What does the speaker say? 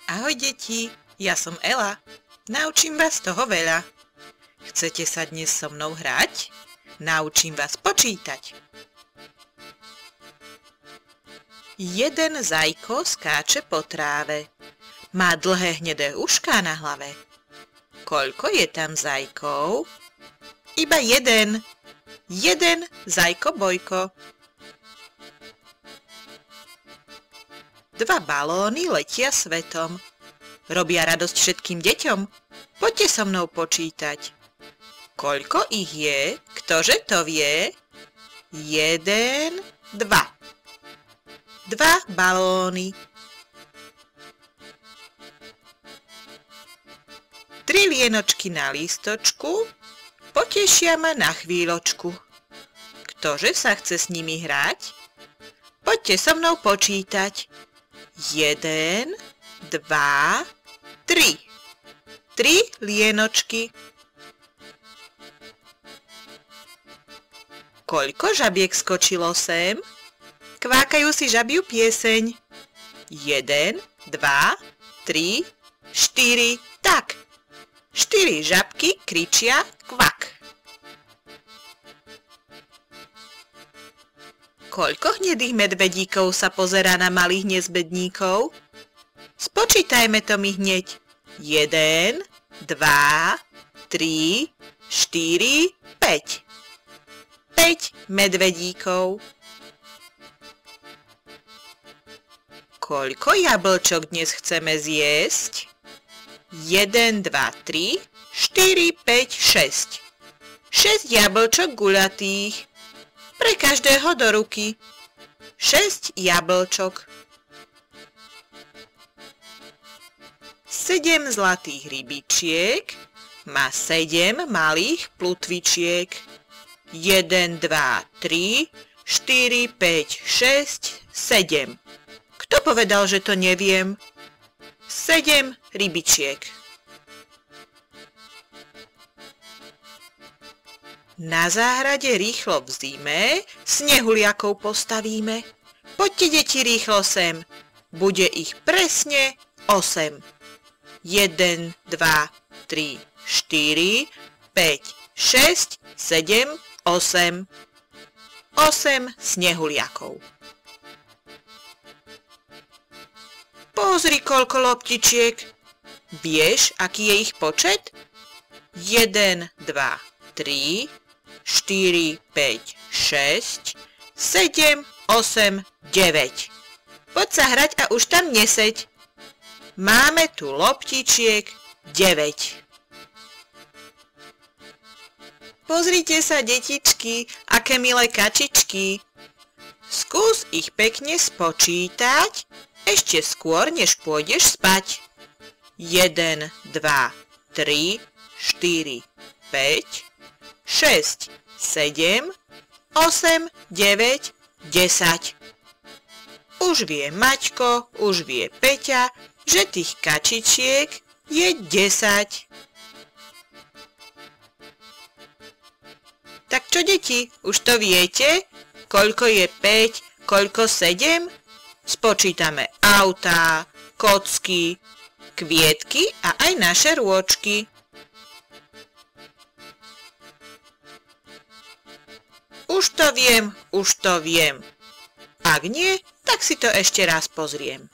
Ahoj deti, ja som Ela. Naučím vás toho veľa. Chcete sa dnes so mnou hrať? Naučím vás počítať. Jeden zajko skáče po tráve. Má dlhé hnedé ušká na hlave. Koľko je tam zajkov? Iba jeden. Jeden zajko Bojko. Dva balóny letia svetom. Robia radosť všetkým deťom. Poďte so mnou počítať. Koľko ich je? Ktože to vie? 1, 2. Dva balóny. 3 lienočky na lístočku potešia ma na chvíľočku. Ktože sa chce s nimi hrať? Poďte so mnou počítať. 1, 2, 3. 3 lienočky. Koľko žabiek skočilo sem? Kvákajú si žabiu pieseň. 1, 2, 3, 4. Tak. 4 žabky kričia kvak. Koľko hnedých medvedíkov sa pozerá na malých nezbedníkov? Spočítajme to mi hneď. 1, 2, 3, 4, 5. 5 medvedíkov. Koľko jablčok dnes chceme zjesť? 1, 2, 3, 4, 5, 6. 6 jablčok guľatých. Pre každého do ruky. 6 jablčok. 7 zlatých rybičiek má 7 malých plutvičiek. 1, 2, 3, 4, 5, 6, 7. Kto povedal, že to neviem? 7 rybičiek. Na záhrade rýchlo v zime snehuliakov postavíme. Poďte, deti, rýchlo sem. Bude ich presne 8. 1, 2, 3, 4, 5, 6, 7, 8. 8 snehuliakov. Pozri, koľko loptičiek. Vieš, aký je ich počet? 1, 2, 3, 4, 5, 6, 7, 8, 9. Poď sa hrať a už tam neseď. Máme tu loptičiek 9. Pozrite sa, detičky, aké milé kačičky. Skús ich pekne spočítať ešte skôr, než pôjdeš spať. 1, 2, 3, 4, 5, 6, 7, 8, 9, 10. Už vie Maťko, už vie Peťa, že tých kačičiek je 10. Tak čo, deti, už to viete? Koľko je 5, koľko 7? Spočítame autá, kocky, kvietky a aj naše rôčky. Už to viem, už to viem. Ak nie, tak si to ešte raz pozriem.